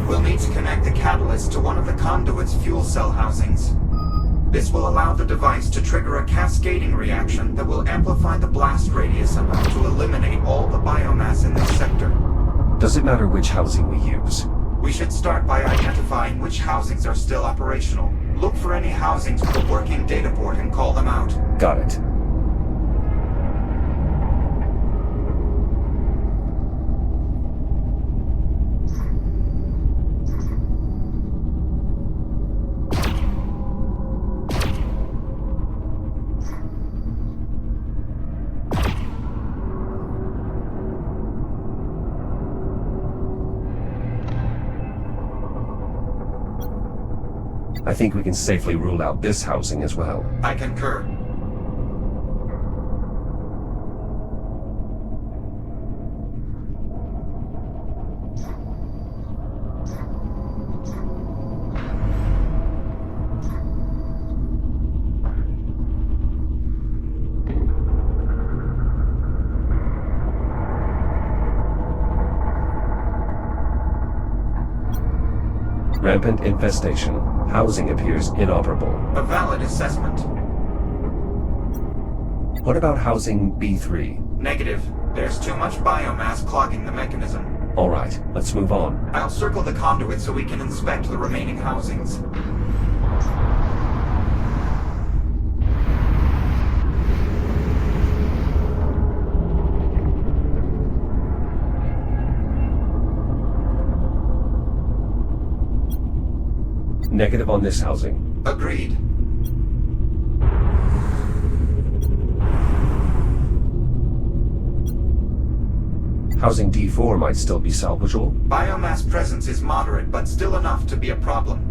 We'll need to connect the catalyst to one of the conduit's fuel cell housings. This will allow the device to trigger a cascading reaction that will amplify the blast radius enough to eliminate all the biomass in this sector. Does it matter which housing we use? We should start by identifying which housings are still operational. Look for any housings with a working data port and call them out. Got it. I think we can safely rule out this housing as well. I concur. Rampant infestation. Housing appears inoperable. A valid assessment. What about housing B3? Negative. There's too much biomass clogging the mechanism. Alright, let's move on. I'll circle the conduit so we can inspect the remaining housings. Negative on this housing. Agreed. Housing D4 might still be salvageable. Biomass presence is moderate, but still enough to be a problem.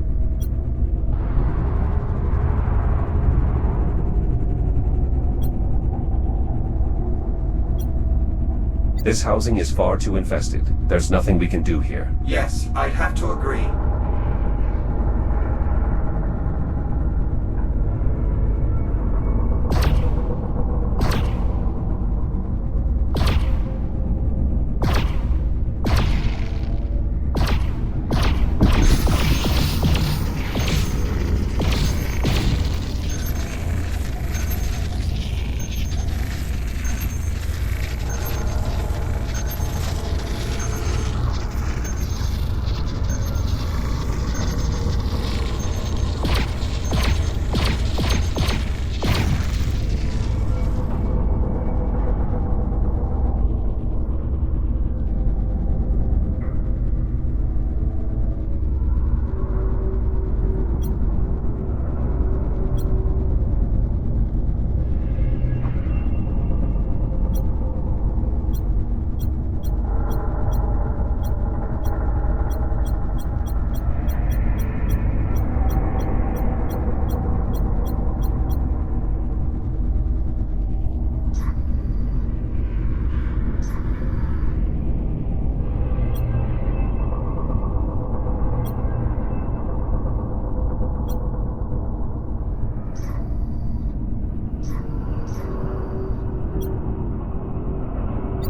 This housing is far too infested. There's nothing we can do here. Yes, I'd have to agree.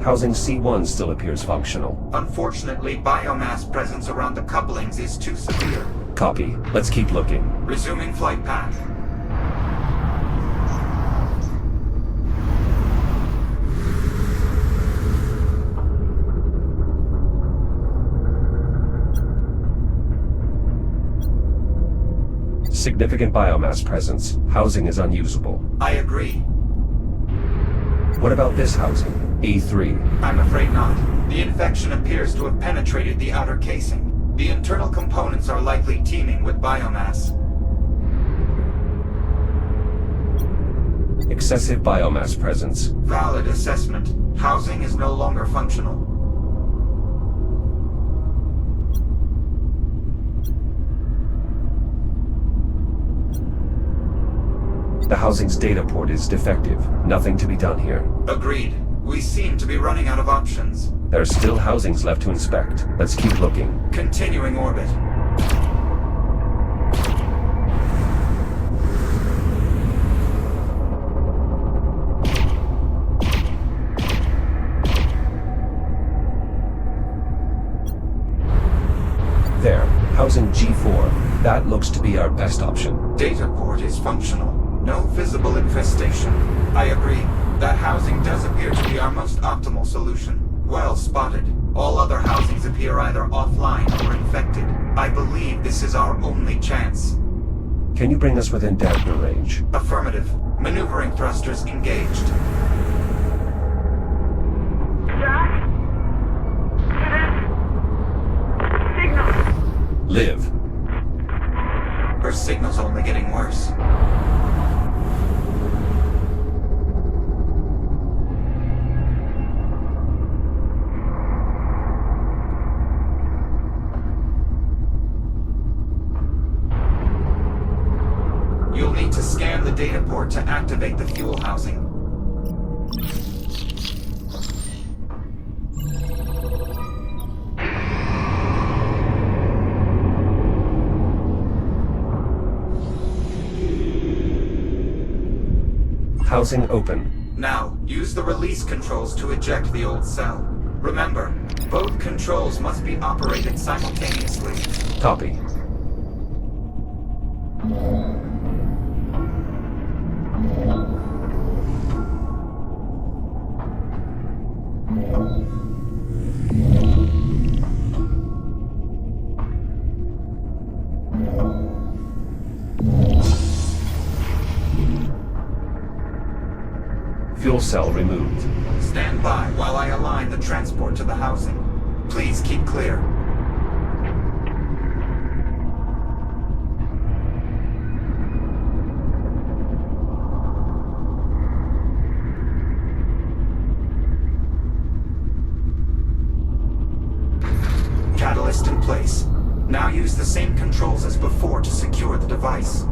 Housing C1 still appears functional. Unfortunately, biomass presence around the couplings is too severe. Copy. Let's keep looking. Resuming flight path. Significant biomass presence. Housing is unusable. I agree. What about this housing? E3. I'm afraid not. The infection appears to have penetrated the outer casing. The internal components are likely teeming with biomass. Excessive biomass presence. Valid assessment. Housing is no longer functional. The housing's data port is defective. Nothing to be done here. Agreed. We seem to be running out of options. There are still housings left to inspect. Let's keep looking. Continuing orbit. There. Housing G4. That looks to be our best option. Data port is functional. No visible infestation. I agree. That housing does appear to be our most optimal solution. Well spotted. All other housings appear either offline or infected. I believe this is our only chance. Can you bring us within dampener range? Affirmative. Maneuvering thrusters engaged. Jack? Signal. Liv. Her signal's only getting worse. You'll need to scan the data port to activate the fuel housing. Housing open. Now, use the release controls to eject the old cell. Remember, both controls must be operated simultaneously. Copy. Fuel cell removed. Stand by while I align the transport to the housing. Please keep clear. Catalyst in place. Now use the same controls as before to secure the device.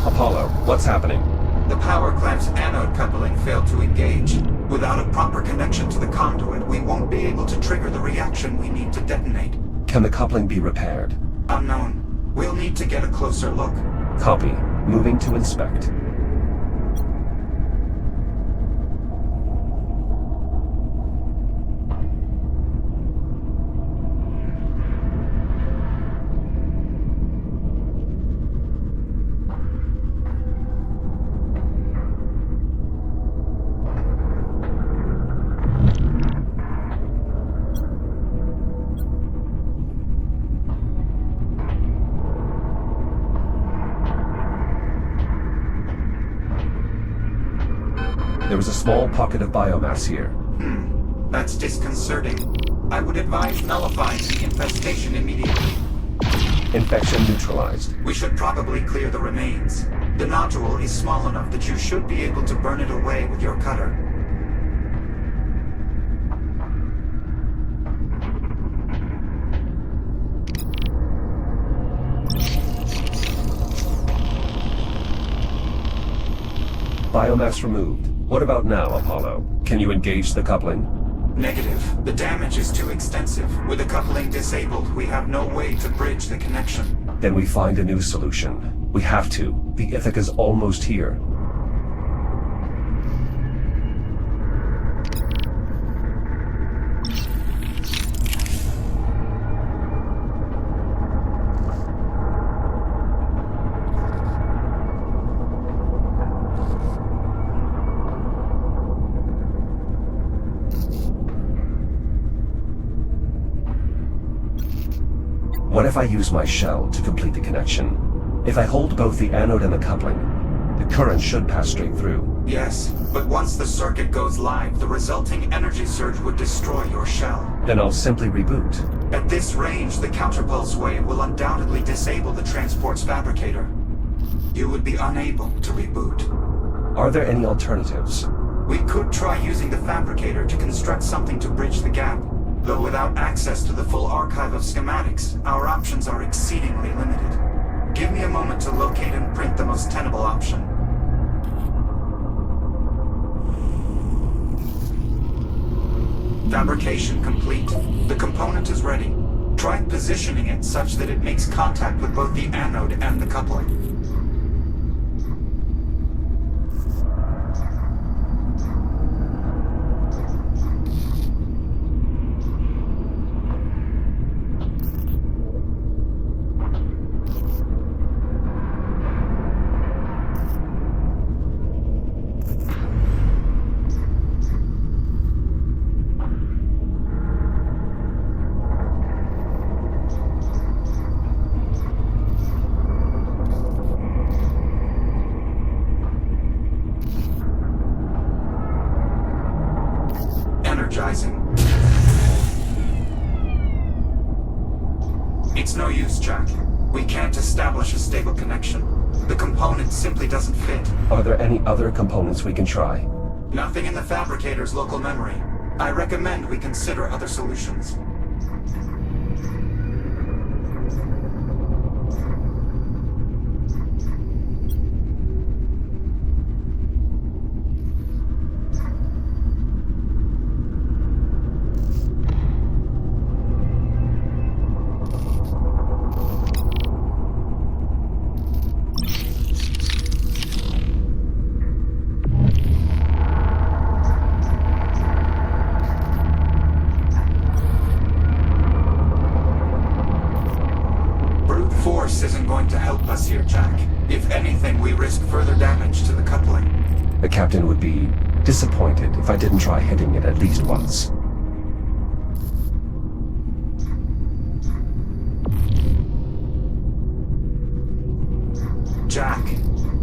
Apollo, what's happening? The power clamp's anode coupling failed to engage. Without a proper connection to the conduit, we won't be able to trigger the reaction we need to detonate. Can the coupling be repaired? Unknown. We'll need to get a closer look. Copy. Moving to inspect. There was a small pocket of biomass here. That's disconcerting. I would advise nullifying the infestation immediately. Infection neutralized. We should probably clear the remains. The nodule is small enough that you should be able to burn it away with your cutter. Biomass removed. What about now, Apollo? Can you engage the coupling? Negative. The damage is too extensive. With the coupling disabled, we have no way to bridge the connection. Then we find a new solution. We have to. The Ithaca's almost here. What if I use my shell to complete the connection? If I hold both the anode and the coupling, the current should pass straight through. Yes, but once the circuit goes live, the resulting energy surge would destroy your shell. Then I'll simply reboot. At this range, the counterpulse wave will undoubtedly disable the transport's fabricator. You would be unable to reboot. Are there any alternatives? We could try using the fabricator to construct something to bridge the gap. Though without access to the full archive of schematics, our options are exceedingly limited. Give me a moment to locate and print the most tenable option. Fabrication complete. The component is ready. Try positioning it such that it makes contact with both the anode and the coupling. It's no use, Jack. We can't establish a stable connection. The component simply doesn't fit. Are there any other components we can try? Nothing in the fabricator's local memory. I recommend we consider other solutions. Isn't going to help us here, Jack. If anything, we risk further damage to the coupling. The captain would be disappointed if I didn't try hitting it at least once. Jack,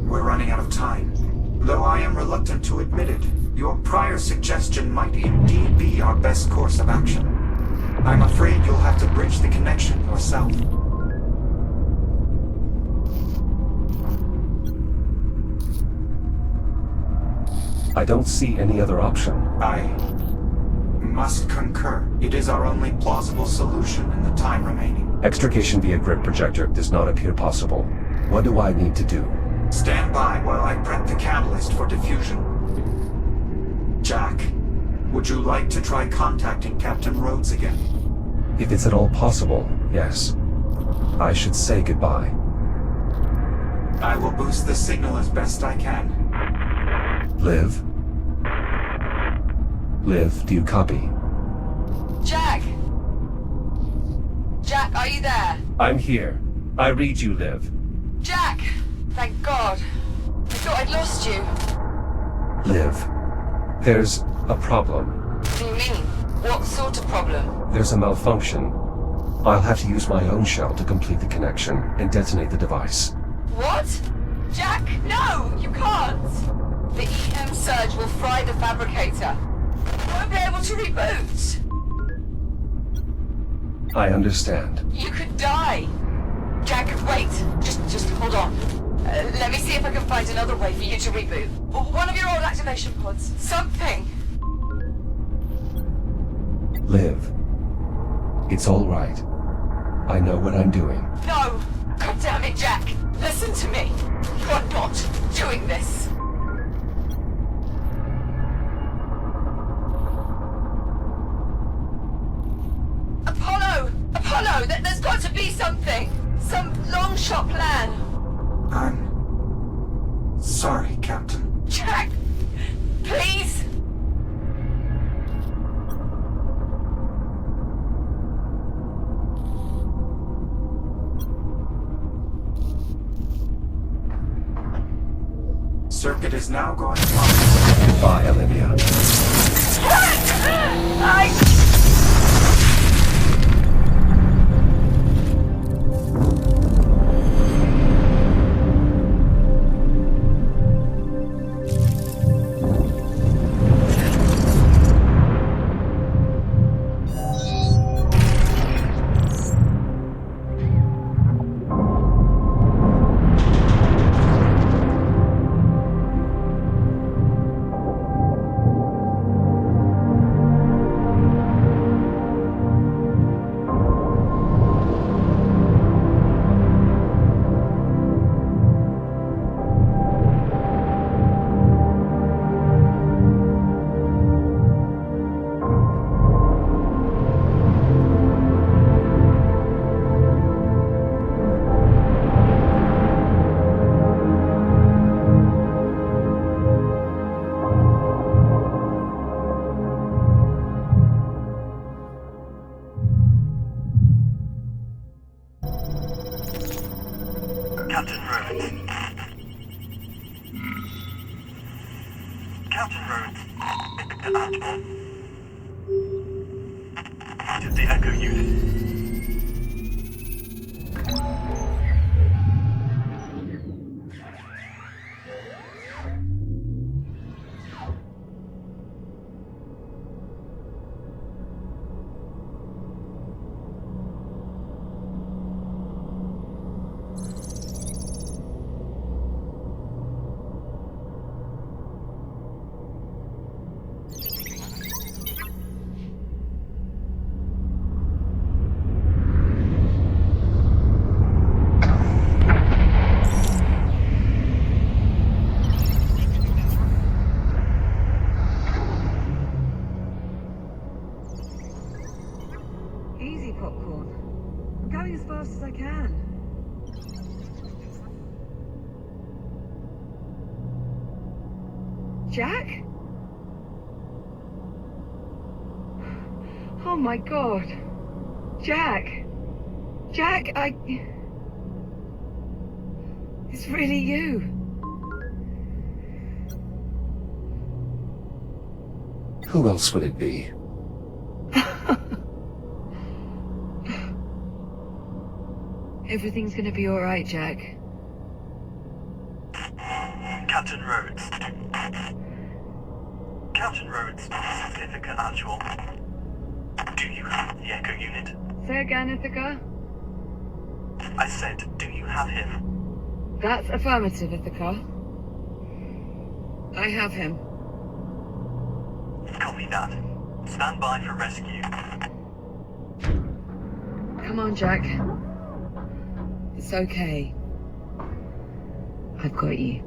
we're running out of time. Though I am reluctant to admit it, your prior suggestion might indeed be our best course of action. I'm afraid you'll have to bridge the connection yourself. I don't see any other option. I must concur. It is our only plausible solution in the time remaining. Extrication via grid projector does not appear possible. What do I need to do? Stand by while I prep the catalyst for diffusion. Jack, would you like to try contacting Captain Rhodes again? If it's at all possible, yes. I should say goodbye. I will boost the signal as best I can. Liv? Liv, do you copy? Jack! Jack, are you there? I'm here. I read you, Liv. Jack! Thank God. I thought I'd lost you. Liv, there's a problem. What do you mean? What sort of problem? There's a malfunction. I'll have to use my own shell to complete the connection and detonate the device. What? Jack, no! You can't! The EM surge will fry the fabricator. You won't be able to reboot. I understand. You could die. Jack, wait. Just hold on. Let me see if I can find another way for you to reboot. One of your old activation pods. Something. Liv, it's all right. I know what I'm doing. No! God damn it, Jack! Listen to me. You're not doing this. Apollo! There's got to be something! Some long-shot plan! I'm sorry, Captain. Jack! Please! Circuit is now going on. Goodbye, Olivia. Captain Rhodes. Captain Rhodes. Admiral. To the Echo unit. Easy, Popcorn. I'm going as fast as I can. Jack? Oh my god. Jack. Jack, It's really you. Who else would it be? Everything's gonna be alright, Jack. Captain Rhodes. Captain Rhodes, Ithaca Actual. Do you have the Echo unit? Say again, Ithaca? I said, do you have him? That's affirmative, Ithaca. I have him. Copy that. Stand by for rescue. Come on, Jack. It's okay. I've got you.